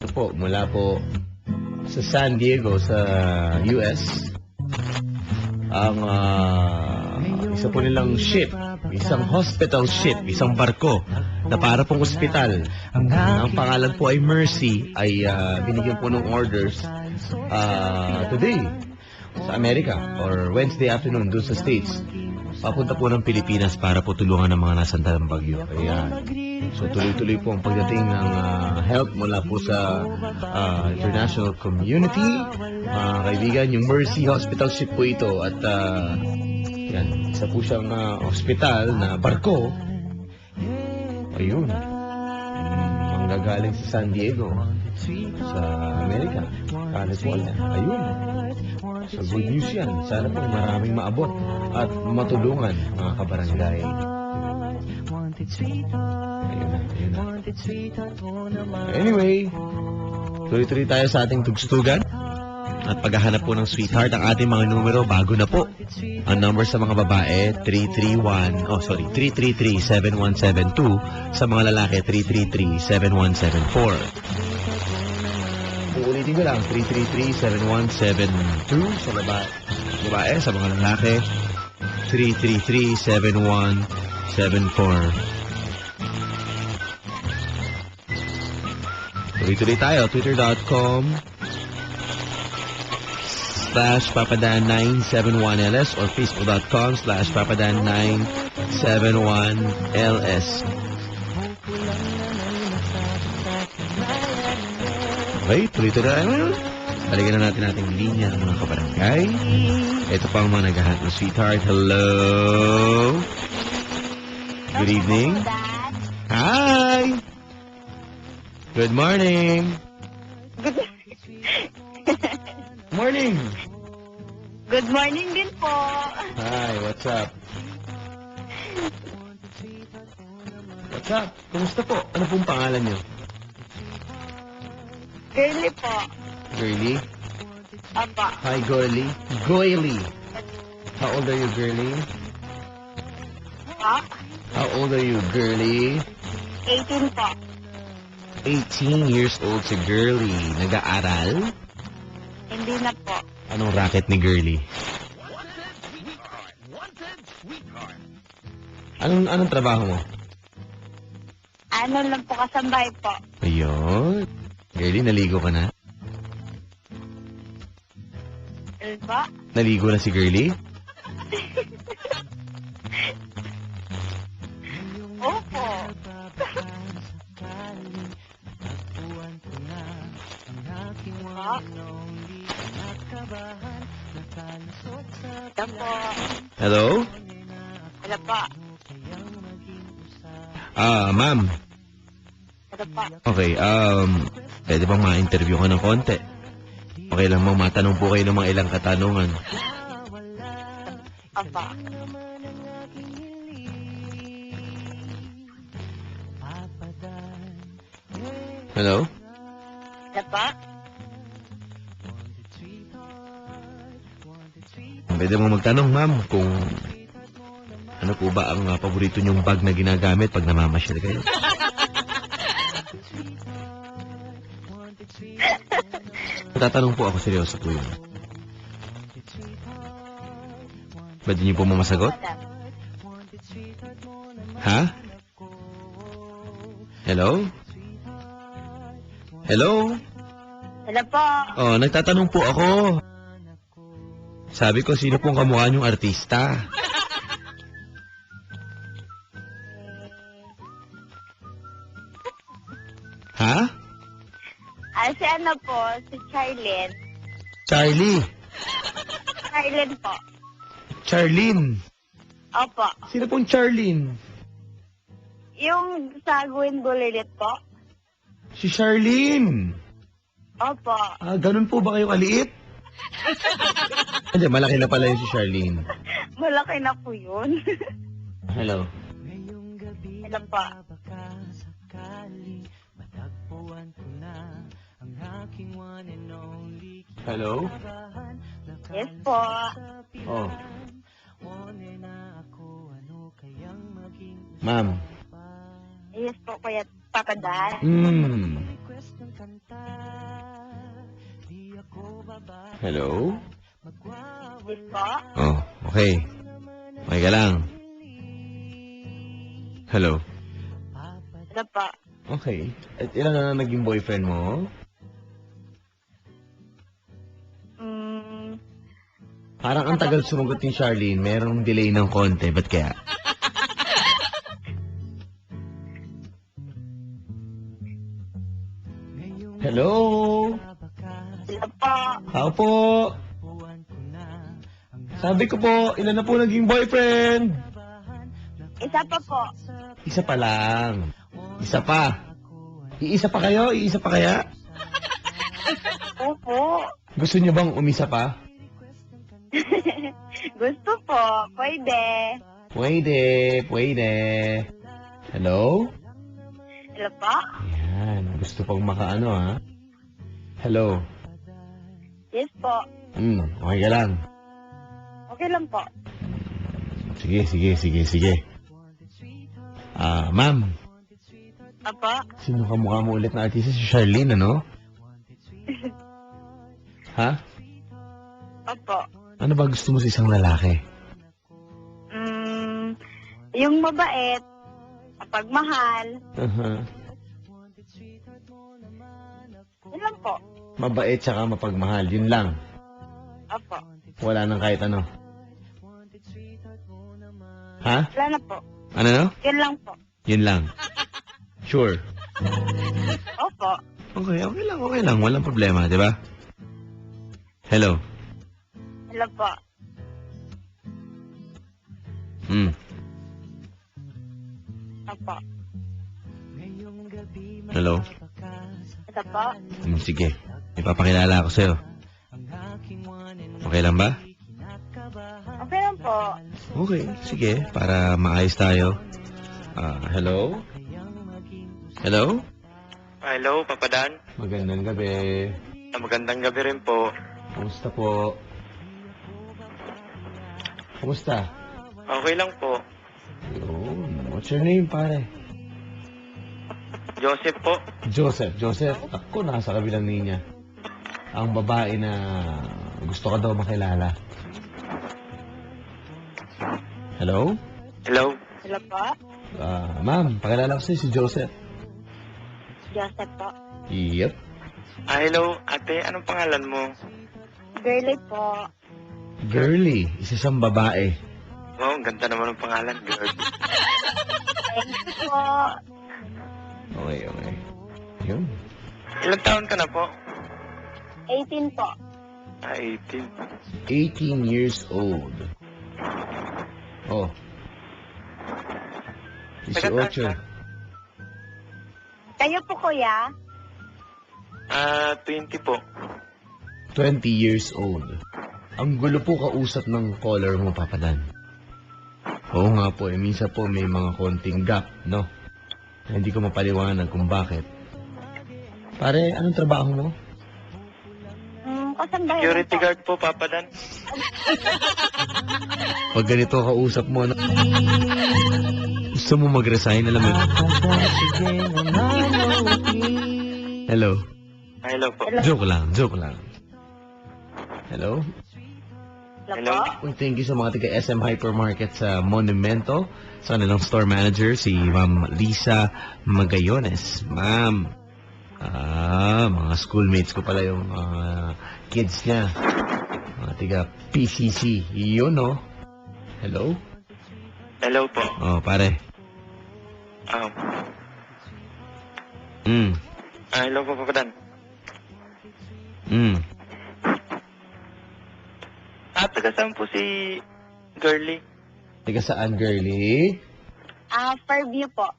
Ito po, mula po sa San Diego sa US, ang isa po nilang ship, isang hospital ship, isang barko na para pong ospital. Ang pangalan po ay Mercy, ay binigyan po ng orders today sa Amerika or Wednesday afternoon doon sa States. Papunta po ng Pilipinas para po tulungan ng mga nasandalang bagyo. Ayan. So tuloy-tuloy po ang pagdating ng help mula po sa international community. Kaibigan, yung Mercy Hospital ship po ito at yan, isa po siyang hospital na barko. Ayun. Manggagaling sa San Diego sa Amerika, California. Ayun. So good news yan. Sana po maraming maabot at matulungan mga kabarangay. Ayun na, ayun na. Anyway, tuloy-tuloy tayo sa ating tugstugan. At paghahanap po ng sweetheart, ang ating mga numero, bago na po. Ang number sa mga babae, 333-7172. Sa mga lalaki, 333-7174. Uulitin ko lang, 333-7172 sa babae, sa mga lalaki, 333-7174. Tuloy-tuloy tayo, twitter.com/papadan971ls or facebook.com/papadan971ls. Okay, tuloy-tuloy tayo. Balikan na natin ating linya ng mga kabarangay. Ito pa ang mga naghahanap ng sweetheart. Hello? Good evening. Hi! Good morning. Good Morning. Good morning din po. Hi, what's up? What's up? Kumusta po? Ano pong pangalan niyo? Girly po. Girly? Apa. Hi, Girly. Goily. How old are you, Girly? Pa. How old are you, Girly? 18 po. 18 years old si Girly. Nag-aaral? Hindi na po. Anong racket ni Girly? Anong trabaho mo? Ano lang po, kasambay po. Ayun. Girly, naligo ka na? Alba? Naligo na si Girly? Opo. Hello? Wala pa. Ma'am. Wala pa. Okay, pwede bang ma-interview ka ng konti? Okay lang bang matanong po kayo ng mga ilang katanungan? Apa. Hello? Wala pa. Pwede mo magtanong, ma'am, kung ano po ba ang paborito niyong bag na ginagamit pag namamasyal kayo? Tatanong po ako, seryoso po yun. Pwede niyo po mamasagot? Ha? Hello? Hello? Wala po. Oh, nagtatanong po ako. Sabi ko, sino pong kamukha niyong artista? Ha? Si ano po, si Charlene. Charlie. Charlene po. Charlene. Opo. Sino pong Charlene? Yung sa Gwen Bulilit po. Si Charlene. Opo. Ganun po ba kayo kaliit? Hindi, malaki na pala yung si Charlene. Malaki na po yun. Hello. Wala pa. Hello? Yes po. Oh. Ma'am. Yes po, Kuya Papa Dan. Hello? Yes po. Oh, okay. Okay ka lang. Hello? Hello po. Okay. At ilan na naging boyfriend mo? Parang ang tagal sumagot ni Charlene. Merong delay ng konti. Ba't kaya? Hello? Hello po. Ako po. Sabi ko po, ilan na po naging boyfriend? Isa pa po. Isa pa lang. Isa pa. Iisa pa kayo? Iisa pa kaya? Opo. Gusto niyo bang umisa pa? Gusto po. Pwede. Pwede, pwede. Hello? Hello po. Ayan, gusto pang makaano ha? Hello? Yes po. Okay ka lang. Okay lang po. Sige, sige, sige, sige. Ma'am, Apo. sino ka mukha mo ulit na artista? Si Charlene, ano? Ha? Opo. Ano ba gusto mo sa isang lalaki? Yung mabait, mapagmahal, yun lang po. Mabait tsaka mapagmahal, yun lang. Opo. Wala nang kahit ano. Ha? Wala na po. Ano no? Yun lang po. Yun lang. Sure. Opo. Okay, okay lang. Walang problema, di ba? Hello? Hello po. Opo. Hello? Ito po. Sige. Ipapakilala ako sa'yo. Okay lang ba? Okay lang po. Okay, sige. Para maayos tayo. Hello? Hello? Hello, Papa Dan. Magandang gabi. Magandang gabi rin po. Kumusta po? Kumusta? Okay lang po. Yun. What's your name, pare? Joseph po. Joseph. Ako, nasa kabilang linya. Ang babae na gusto ka daw makilala. Hello? Hello. Hello po. Ma'am, pakilala ko sa'yo si Joseph. Joseph po. Yep. Hello, ate. Anong pangalan mo? Girly po. Girly, isa siyang babae. Wow, ang ganda naman ng pangalan, girl. Thank you po. Okay. Yun. Ilang taon ka na po? 18 po. 18. 18 years old. Oh. 18. Kayo po, kuya? 20 po. 20 years old. Ang gulo po kausap ng caller mo, Papa Dan. Oo nga po, minsan po may mga konting gap, no? Na hindi ko mapaliwanag kung bakit. Pare, anong trabaho mo? Kasambahay Security po. guard po, Papa Dan. Pag ganito kausap mo, ano? Gusto mo mag-resign, alam mo? Hello? Hello po. Joke lang. Hello? Hello po. Uy, thank you sa mga taga SM Hypermarket sa Monumento. Sa kanilang store manager, si Ma'am Lisa Magayones. Ma'am, mga schoolmates ko pala yung kids niya. Mga taga PCC. Yun, no? Hello? Hello po. Oh, pare. Hello po, Papa Dan. Taga saan po si Girly? Taga saan, girly? Fairview po.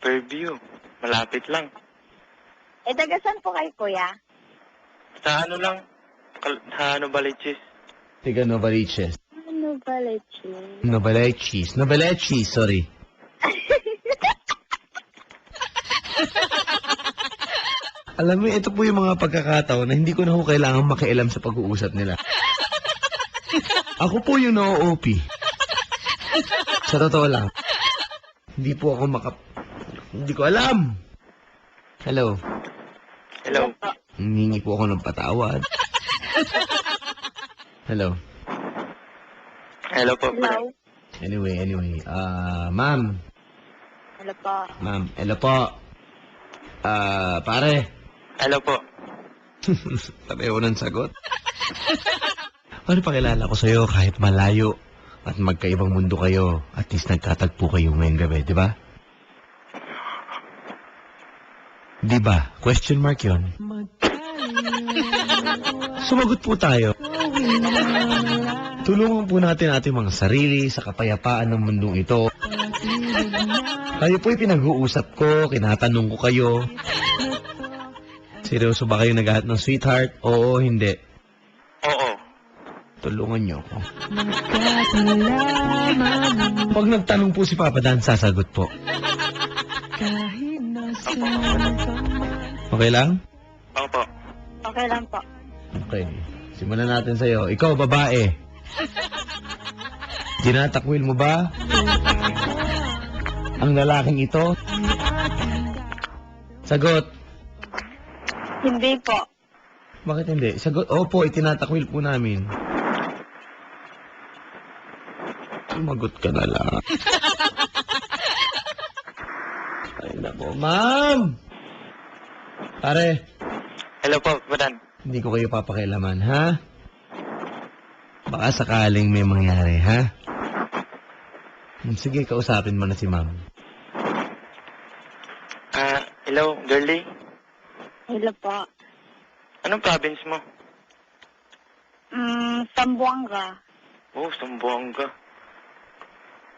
Fairview. Malapit lang. Tagasan po kay kuya? Sa ano lang? Sa Novaliches. Taga Novaliches. Ano ba, Lechi? Novaliches, sorry. Alam mo, ito po yung mga pagkakataon na hindi ko na ho kailangan makialam sa pag-uusap nila. Ako po yung na-OP. Sa totoo lang. Hindi po ako hindi ko alam. Hello? Hello. po. Hihingi po ako ng patawad. Hello. Hello po. Hello. Anyway. Ma'am. Hello po. Ma'am. Hello po. Pare. Hello po. Pareho ng sagot. Paano pakilala ko sa'yo kahit malayo at magkaibang mundo kayo, at least nagkatagpo kayo ngayong gabi, di ba? Di ba? Question mark yun. Sumagot po tayo. Tulungan po natin ating mga sarili sa kapayapaan ng mundong ito. Kayo po'y pinag-uusap ko, kinatanong ko kayo. Seryoso ba kayo naghahat ng sweetheart? Oo, hindi. Oo. Tulungan niyo ako. Pag nagtanong po si Papa Dan, sasagot po. Okay lang? Opo. Okay lang po. Okay. Simulan natin sa'yo. Ikaw, babae. Tinatakwil mo ba ang lalaking ito? Sagot. Hindi po. Bakit hindi? Sagot. Opo, itinatakwil po namin. Sumagot ka na lang. Ay, nako. Ma'am! Pare, Hello po, Padan. hindi ko kayo papakialaman, ha? Baka sakaling may mangyari, ha? Sige, kausapin mo na si ma'am. Hello, girlie. Hello po. Anong province mo? Sambuanga. Oh, Sambuanga.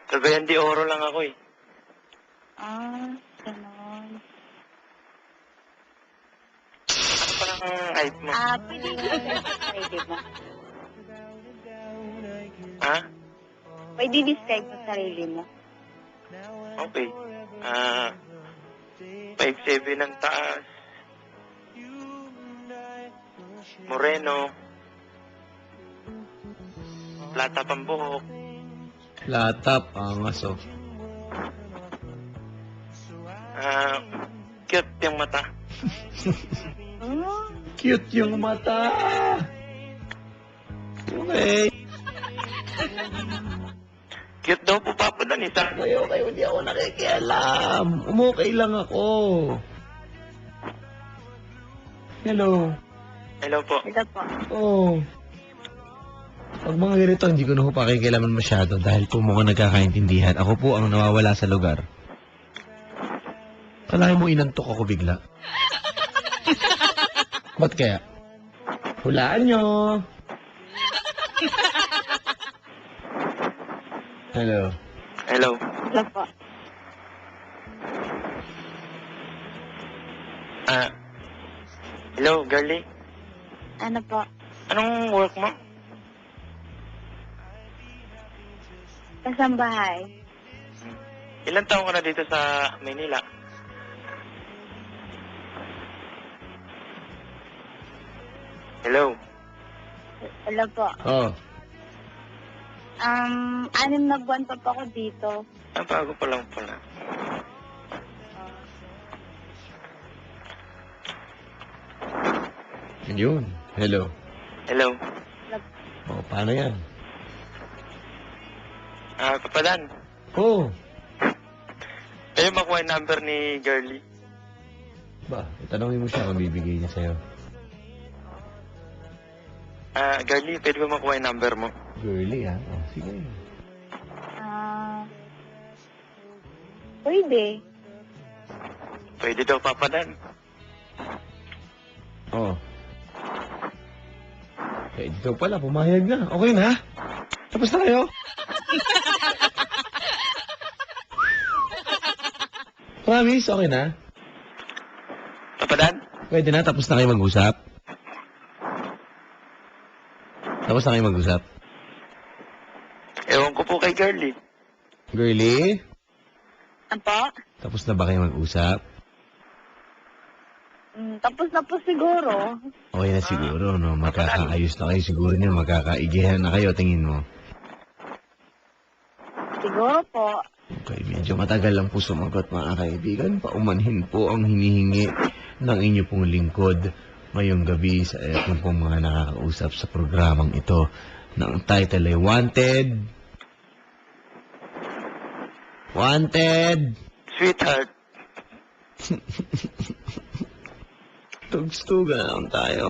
Cagayan de Oro lang ako eh. Ganon. Ano parang height mo? Pwede describe mo sarili mo. Ha? Pwede describe mo sarili mo. Okay. 5'7" ang taas. Moreno. Plata pang buhok. Latap, angas, oh. Cute yung mata. Cute yung mata. Okay. Cute daw po, Papa Dan. Isa. Okay, hindi ako nakikialam. Umukay lang ako. Hello. Hello po. Hello po. Oh. Pag mga ganito, hindi ko na ho pakikialaman masyado dahil po mukhang nagkakaintindihan. Ako po ang nawawala sa lugar. Kalahin mo inantok ako bigla. Ba't kaya? Hulaan nyo. Hello. Hello. Hello po. Hello, girlie. Ano po? Anong work mo? Kasambahay. Ilan taon ka na dito sa Manila? Hello. Hello po. Oh. 6 na buwan pa po ako dito. Bago pa lang pala. Yun. Hello. Hello. Oh, paano yan? Papadan. Oh. Kayo makuha yung number ni girlie. Ba, itanongin mo siya kung bibigay niya sa'yo. Girlie, pwede ba makuha yung number mo? Girly, ha? Oh, sige. Pwede. Pwede daw, Papadan. Oh. Eh, dito pala, pumayag na. Okay na? Tapos na kayo? Promise, okay na? Papadan? Pwede na, tapos na kayo mag-usap? Tapos na kayo mag-usap? Ewan ko po kay girlie. Girly? Apa? Tapos na ba kayo mag-usap? Tapos na po siguro. Okay na siguro, no? Magkakaayos na kayo siguro niyo. Magkakaigihan na kayo, tingin mo. Siguro po. Okay, medyo matagal lang po sumagot, mga kaibigan. Paumanhin po ang hinihingi ng inyo pong lingkod ngayong gabi sa ating pong mga nakakausap sa programang ito. Na ang title ay Wanted. Wanted! Sweetheart, Tugstugan na lang tayo.